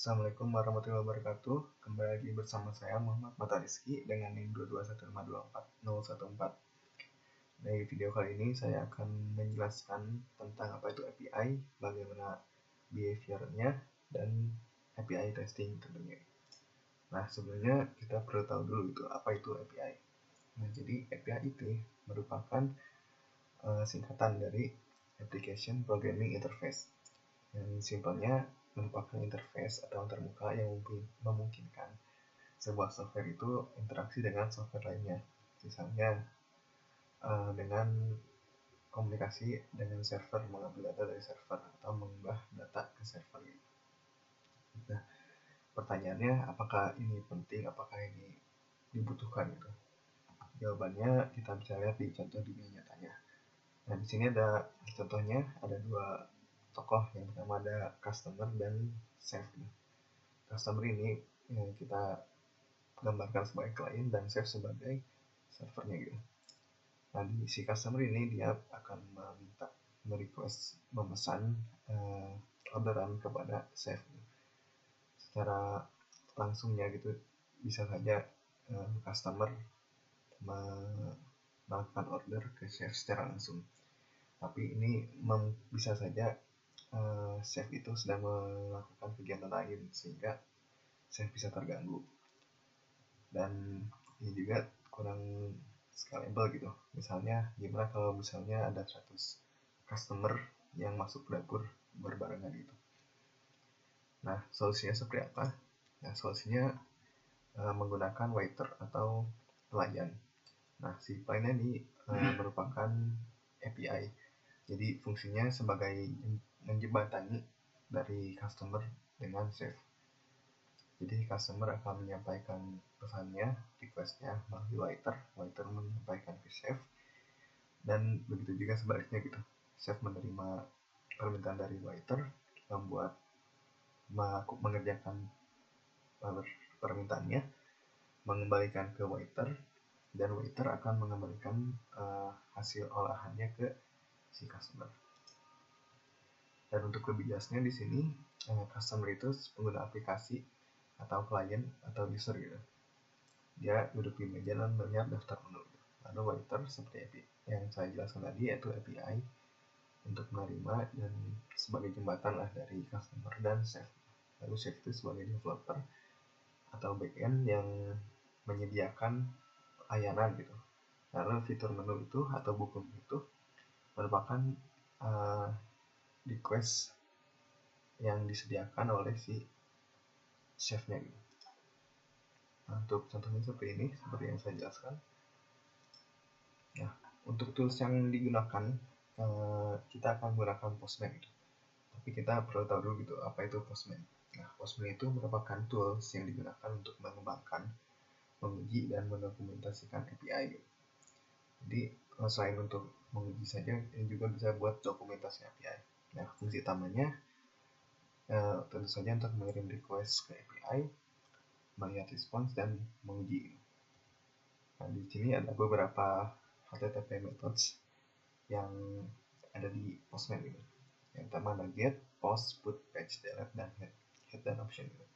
Assalamualaikum warahmatullahi wabarakatuh. Kembali lagi bersama saya Muhammad Mata Rizky dengan NIM 221524014. Di video kali ini saya akan menjelaskan tentang apa itu API, bagaimana behavior-nya, dan API testing tentunya. Nah, sebenarnya kita perlu tahu dulu itu apa itu API. Nah, jadi API itu merupakan singkatan dari Application Programming Interface. Yang simpelnya merupakan interface atau antarmuka yang memungkinkan sebuah software itu interaksi dengan software lainnya. Misalnya dengan komunikasi dengan server, mengambil data dari server atau mengubah data ke server. Nah, pertanyaannya apakah ini penting, apakah ini dibutuhkan gitu? Jawabannya kita bisa lihat di contoh dunia nyatanya. Nah, di sini ada contohnya, ada dua tokoh. Yang pertama ada customer dan chef. Customer ini kita gambarkan sebagai klien dan chef sebagai servernya gitu. Nah, di si customer ini dia akan memesan orderan kepada chef secara langsungnya gitu. Bisa saja customer melakukan order ke chef secara langsung, tapi ini bisa saja chef itu sedang melakukan kegiatan lain sehingga chef bisa terganggu, dan ini juga kurang scalable gitu. Misalnya gimana kalau misalnya ada 100 customer yang masuk ke dapur berbarengan gitu. Nah, solusinya seperti apa? Nah, solusinya menggunakan waiter atau pelayan. Nah, si pelayan ini merupakan API. Jadi fungsinya sebagai menjembatani dari customer dengan chef. Jadi customer akan menyampaikan pesannya, requestnya melalui waiter menyampaikan ke chef, dan begitu juga sebaliknya gitu. Chef menerima permintaan dari waiter, mengerjakan permintaannya, mengembalikan ke waiter, dan waiter akan mengembalikan hasil olahannya ke si customer. Dan untuk lebih jelasnya di sini, customer itu pengguna aplikasi atau klien atau user gitu. Dia duduk di meja dan melihat daftar menu. Lalu waiter seperti yang saya jelaskan tadi, yaitu API untuk menerima dan sebagai jembatan lah dari customer dan chef. Lalu chef itu sebagai developer atau backend yang menyediakan layanan gitu. Karena fitur menu itu atau buku itu merupakan request yang disediakan oleh si chefnya gitu. Nah, untuk contohnya seperti ini, seperti yang saya jelaskan. Nah, untuk tools yang digunakan, kita akan menggunakan Postman gitu. Tapi kita perlu tahu dulu gitu, apa itu Postman. Nah, Postman itu merupakan tools yang digunakan untuk mengembangkan, menguji, dan mendokumentasikan API gitu. Jadi, selain untuk menguji saja, ini juga bisa buat dokumentasi API. Nah, fungsi utamanya tentu saja untuk mengirim request ke API, melihat respons, dan menguji. Nah, di sini ada beberapa HTTP methods yang ada di Postman gitu. Yang pertama ada get, post, put, patch, delete, dan head dan option gitu.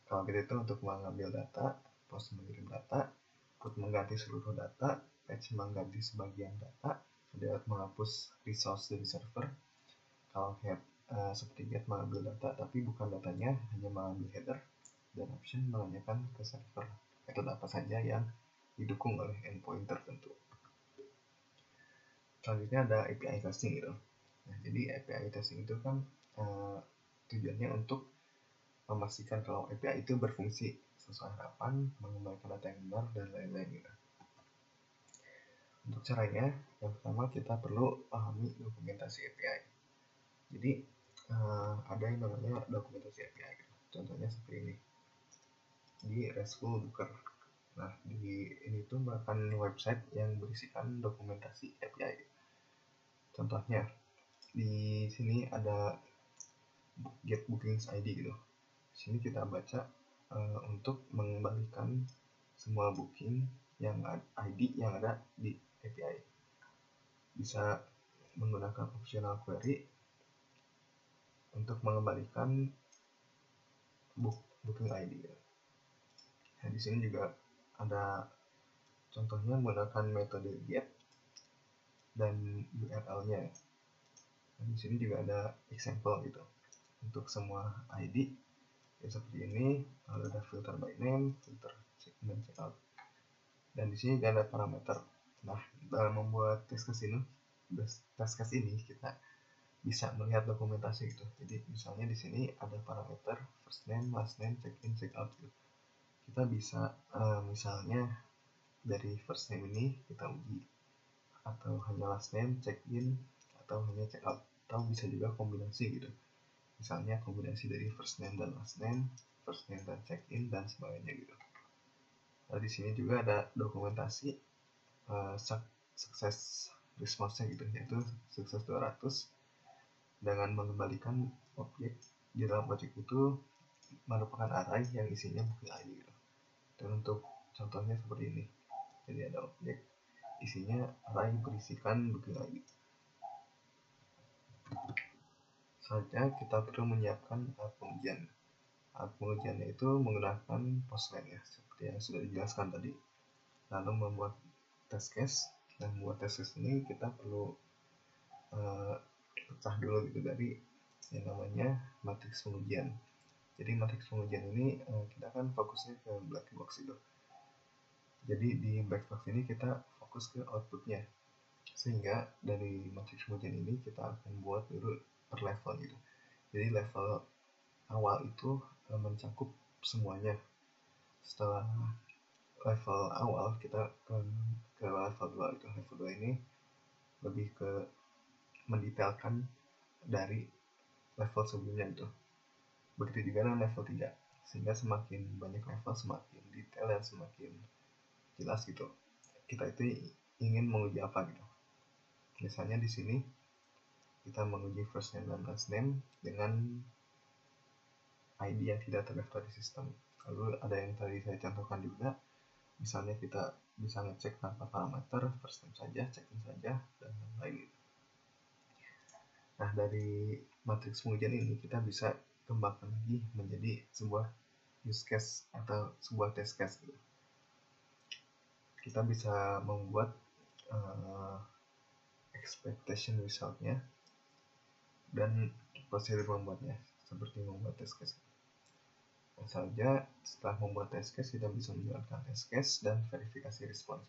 Kalau get itu untuk mengambil data, post mengirim data, put mengganti seluruh data, patch mengganti sebagian data, delete menghapus resource dari server. Kalau head seperti get mengambil data tapi bukan datanya, hanya mengambil header, dan option menanyakan ke server metode apa saja yang didukung oleh endpoint tertentu. Selanjutnya ada API testing gitu. Nah, jadi API testing itu kan tujuannya untuk memastikan kalau API itu berfungsi sesuai harapan, mengembalikan data yang benar, dan lain-lain gitu. Untuk caranya, yang pertama kita perlu pahami dokumentasi API. Jadi ada yang namanya dokumentasi API gitu. Contohnya seperti ini di RESTful Looker. Nah, ini tuh merupakan website yang berisikan dokumentasi API. Contohnya di sini ada get bookings ID gitu. Di sini kita baca untuk mengembalikan semua booking yang ID yang ada di API. Bisa menggunakan optional query untuk mengembalikan booking ID. Nah, di sini juga ada contohnya menggunakan metode get dan URL-nya. Nah, di sini juga ada example gitu untuk semua ID ya, seperti ini. Lalu ada filter by name, filter check in dan checkout. Dan di sini ada parameter. Nah, dalam membuat test case ini kita bisa melihat dokumentasi gitu. Jadi misalnya di sini ada parameter first name, last name, check in, check out gitu. Kita bisa misalnya dari first name ini kita uji, atau hanya last name, check in, atau hanya check out, atau bisa juga kombinasi gitu. Misalnya kombinasi dari first name dan last name, first name dan check in dan sebagainya gitu. Nah, di sini juga ada dokumentasi sukses response-nya gitu, yaitu sukses 200 dengan mengembalikan objek di dalam objek itu merupakan array yang isinya booking ID gitu. Dan untuk contohnya seperti ini. Jadi ada objek isinya array berisikan booking ID. Saja kita perlu menyiapkan alat pengujian. Alat pengujiannya itu menggunakan Postman ya, seperti yang sudah dijelaskan tadi. Lalu membuat test case, dan membuat test case ini kita perlu pecah dulu gitu dari yang namanya matriks pengujian. Jadi matriks pengujian ini kita kan fokusnya ke black box itu. Jadi di black box ini kita fokus ke outputnya, sehingga dari matriks pengujian ini kita akan buat dulu per level gitu. Jadi level awal itu mencakup semuanya. Setelah level awal kita ke level 2 itu. Level 2 ini lebih ke mendetailkan dari level sebelumnya gitu. Begitu juga dengan level 3, sehingga semakin banyak level semakin detail dan semakin jelas gitu. Kita itu ingin menguji apa gitu. Misalnya di sini kita menguji first name dan last name dengan ID yang tidak terdaftar di sistem. Lalu ada yang tadi saya contohkan juga, misalnya kita bisa ngecek tanpa parameter, first name saja, check in saja, dan lain-lain. Nah, dari matriks pengujian ini kita bisa kembangkan lagi menjadi sebuah use case atau sebuah test case gitu. Kita bisa membuat expectation resultnya dan prosedur membuatnya seperti membuat test case. Saja setelah membuat test case kita bisa menjalankan test case dan verifikasi respons.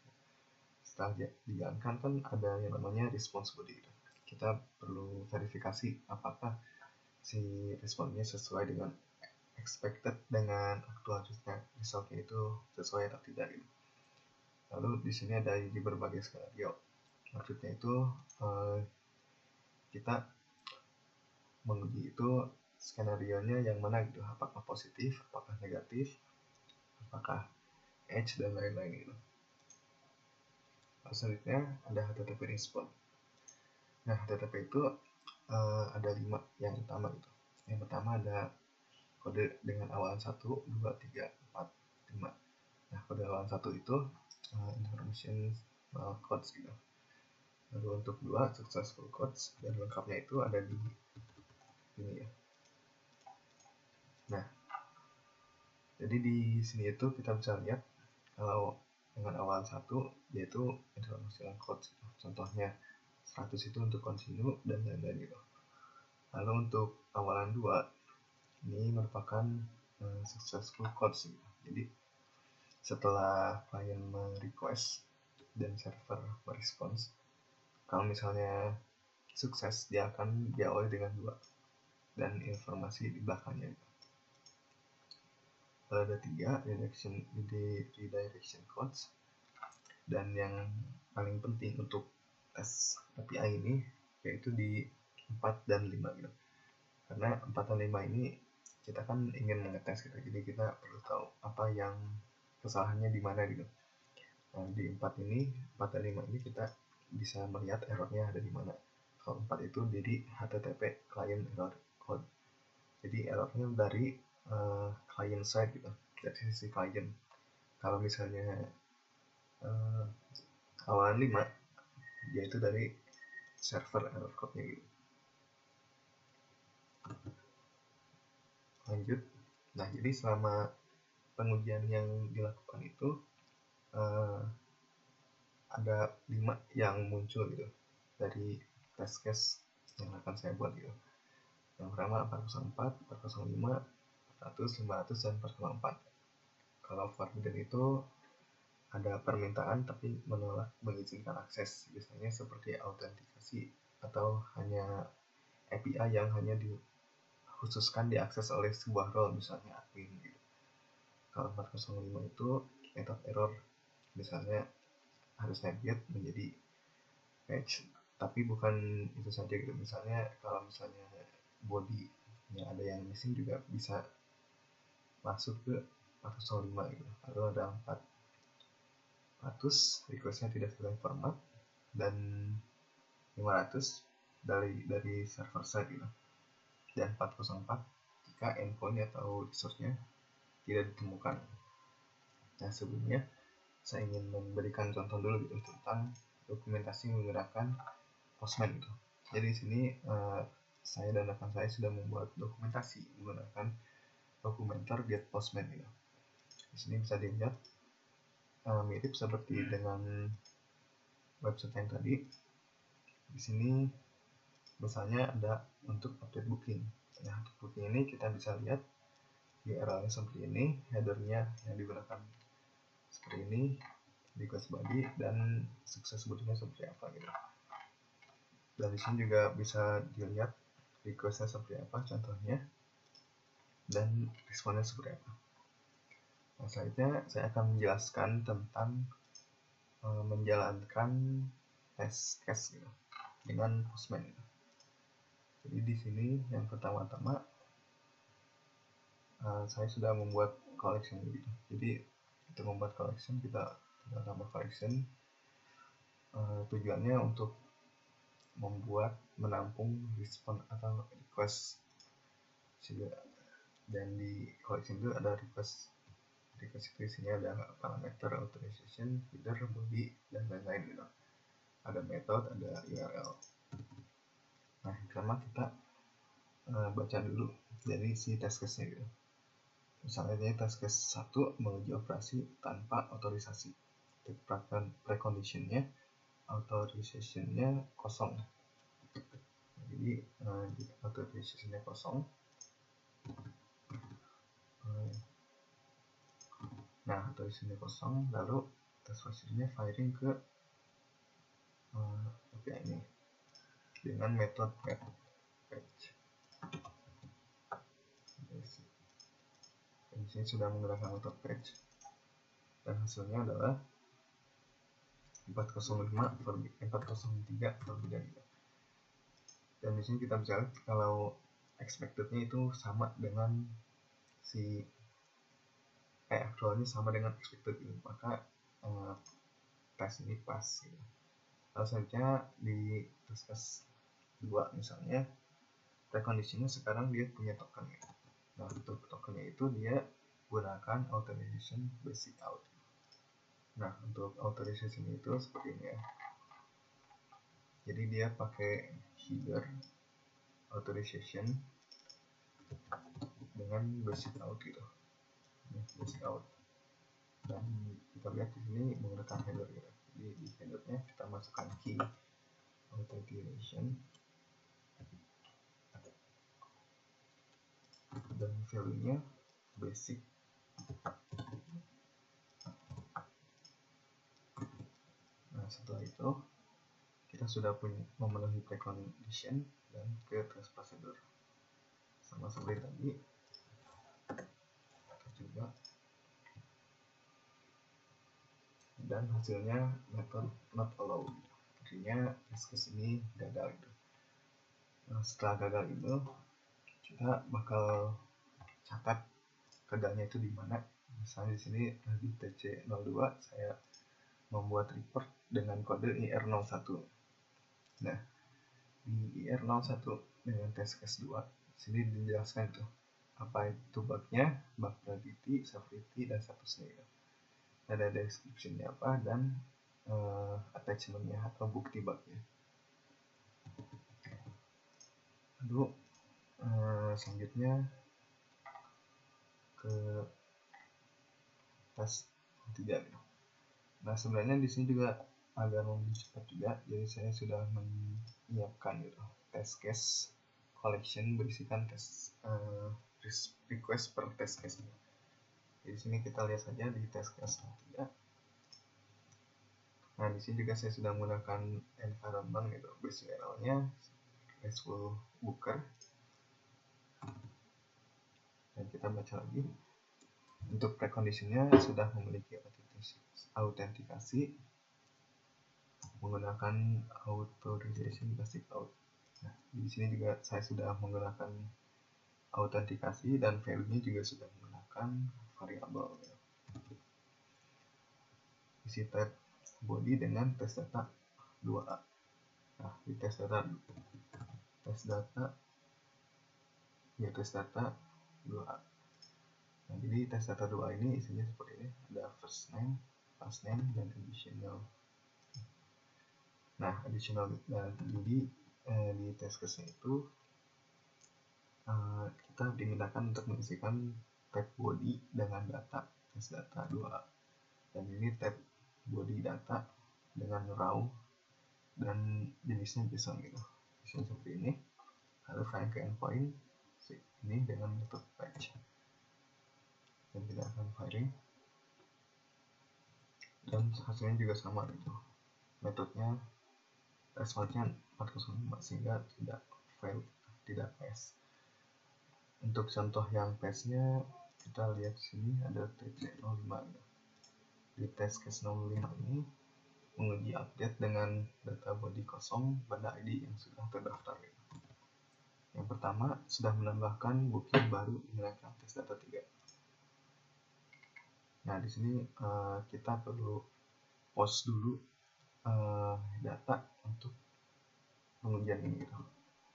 Setelah dijalankan kan ada yang namanya response body. Kita perlu verifikasi apakah si responnya sesuai dengan expected dengan aktual resultnya itu sesuai atau tidak gitu. Lalu di sini ada di berbagai skenario. Maksudnya itu kita menguji itu skenario-nya yang mana gitu, apakah positif, apakah negatif, apakah edge dan lain-lain gitu. Selanjutnya ada HTTP response. Nah, HTTP itu ada 5 yang utama gitu. Yang pertama ada kode dengan awalan 1, 2, 3, 4, 5. Nah, kode awalan 1 itu information codes gitu. Lalu untuk 2 successful codes, dan lengkapnya itu ada di ini ya. Nah, jadi di sini itu kita bisa lihat kalau dengan awalan 1 yaitu information codes gitu. Contohnya 100 itu untuk continue dan lain-lain gitu. Lalu untuk awalan 2 ini merupakan successful codes gitu. Jadi setelah klien merequest dan server merespons, kalau misalnya sukses dia akan diawali dengan 2 dan informasi di belakangnya. Lalu ada 3 redirection codes, dan yang paling penting untuk tes API ini yaitu di 4 dan 5 gitu. Karena 4 dan 5 ini kita kan ingin mengetes gitu, jadi kita perlu tahu apa yang kesalahannya di mana gitu. Nah, di 4 dan 5 ini kita bisa melihat errornya ada di mana. Kalau 4 itu dari HTTP client error code. Jadi errornya dari client side gitu, dari sisi client. Kalau misalnya awalan 5 yaitu dari server error code-nya gitu. Lanjut, Nah, jadi selama pengujian yang dilakukan itu ada 5 yang muncul gitu dari test case yang akan saya buat gitu. Yang pertama 404, 405, 400, 500, dan 404. Kalau forbidden itu ada permintaan tapi menolak mengizinkan akses, biasanya seperti autentikasi atau hanya API yang hanya dikhususkan diakses oleh sebuah role, misalnya admin gitu. Kalau 405 itu method error, misalnya harus navigate menjadi page, tapi bukan itu saja gitu. Misalnya kalau misalnya body yang ada yang missing juga bisa masuk ke 405 gitu. Lalu ada 400 requestnya tidak sesuai format, dan 500 dari server side gitu. Dan 404 jika endpoint atau resource-nya tidak ditemukan. Nah, sebelumnya saya ingin memberikan contoh dulu gitu tentang dokumentasi menggunakan Postman gitu. Jadi di sini saya dan rekan saya sudah membuat dokumentasi menggunakan dokumenter get Postman gitu. Di sini bisa dilihat mirip seperti dengan website yang tadi. Di sini misalnya ada untuk update booking. Nah, untuk booking ini kita bisa lihat URL-nya seperti ini, header-nya yang digunakan seperti ini, request body, dan sukses booking-nya seperti apa gitu. Dan di sini juga bisa dilihat request-nya seperti apa contohnya, dan responnya seperti apa. Nah, selanjutnya saya akan menjelaskan tentang menjalankan test case gitu, dengan Postman gitu. Jadi di sini yang pertama-tama saya sudah membuat collection gitu. Jadi untuk membuat collection kita tambah collection, tujuannya untuk membuat menampung respon atau request. Dan di collection itu ada request itu isinya ada parameter, authorization, header, body, dan lain-lain gitu. Ada method, ada URL. Nah, pertama kita baca dulu dari si test case-nya gitu. Misalnya ini test case 1 menguji operasi tanpa otorisasi. Precondition-nya authorization-nya kosong. Jadi authorization-nya kosong. Nah, authorization-nya kosong, lalu test procedure-nya firing ke API ini dengan metode page. Dan sini sudah menggunakan metode page, dan hasilnya adalah 403 forbidden. Dan di sini kita bisa lihat kalau expected-nya itu sama dengan si actualnya sama dengan expected gitu, maka tes ini pas gitu. Lalu selanjutnya di tes 2 misalnya precondition-nya sekarang dia punya token gitu. Nah, untuk tokennya itu dia gunakan authorization basic out. Nah, untuk authorization itu seperti ini ya. Jadi dia pakai header authorization dengan basic out gitu. Basic out. Dan kita lihat di sini menggunakan header gitu. Jadi di headernya kita masukkan key authentication dan value-nya basic. Nah, setelah itu kita sudah memenuhi precondition dan ke test procedure. Sama seperti tadi, kita coba, dan hasilnya method not allowed. Artinya test case ini gagal gitu. Nah, setelah gagal itu kita bakal catat gagalnya itu di mana. Misalnya di sini di TC02 saya membuat report dengan kode IR01. Nah, di IR01 dengan test case 2 sini dijelaskan tuh apa itu bugnya, bug gravity, severity, dan statusnya gitu. Ada description-nya apa dan attachment-nya atau bukti bugnya. Lalu selanjutnya ke tes 3 gitu. Nah sebenarnya di sini juga agar mempercepat juga, jadi saya sudah menyiapkan gitu test case collection berisikan tes request per test case. Di sini kita lihat saja di test case 3. Nah di sini juga saya sudah menggunakan environment gitu, base URL-nya RESTful Booker. Dan kita baca lagi. Untuk preconditionnya sudah memiliki autentikasi menggunakan authorization basic auth. Nah, di sini juga saya sudah menggunakan autentikasi dan value-nya juga sudah menggunakan variabel. Isi tab body dengan test data 2A. Nah, di test data ya test data 2A. Nah, jadi test data 2 ini isinya seperti ini, ada first name, last name, dan additional. Nah, additional jadi di test case itu kita dimintakan untuk mengisikan tab body dengan data test data 2A. Dan ini tab body data dengan raw dan jenisnya JSON gitu. JSON seperti ini. Lalu find ke endpoint ini dengan metode fetch. Dan tidak akan firing. Dan hasilnya juga sama gitu. Metodenya responnya 405 sehingga tidak fail, tidak pass. Untuk contoh yang pass-nya kita lihat sini ada TC05 gitu. Di test case 05 ini menguji update dengan data body kosong pada ID yang sudah terdaftar gitu. Yang pertama sudah menambahkan booking baru menggunakan test data 3. Nah di sini kita perlu post dulu data untuk pengujian ini gitu.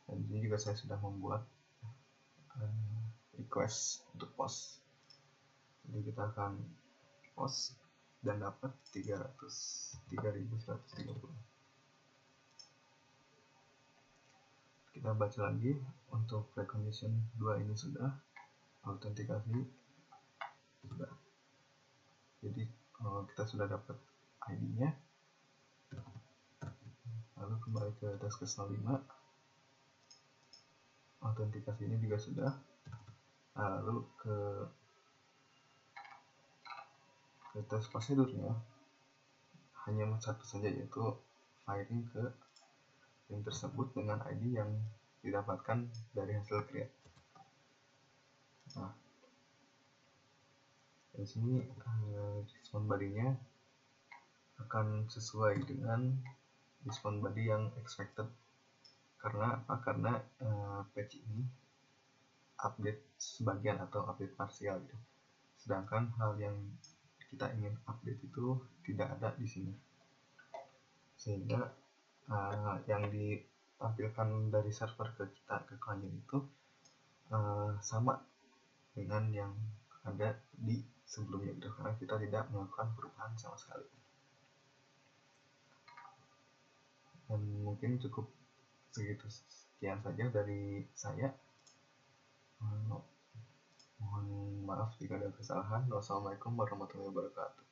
Dan ini juga saya sudah membuat request untuk post. Jadi kita akan post dan dapat 3130. Kita baca lagi untuk precondition 2 ini sudah, autentikasi sudah. Jadi kita sudah dapat ID-nya. Lalu kembali ke test case 05. Autentikasi ini juga sudah. Lalu ke tes prosedurnya hanya satu saja, yaitu firing ke link tersebut dengan ID yang didapatkan dari hasil create. Nah, di sini respon body-nya akan sesuai dengan respon body yang expected. Karena apa? Karena patch ini update sebagian atau update parsial gitu. Sedangkan hal yang kita ingin update itu tidak ada di sini. Sehingga yang ditampilkan dari server ke kita, ke klien itu sama dengan yang ada di sebelumnya gitu, karena kita tidak melakukan perubahan sama sekali. Dan mungkin cukup sekian saja dari saya. Mohon maaf jika ada kesalahan. Wassalamualaikum warahmatullahi wabarakatuh.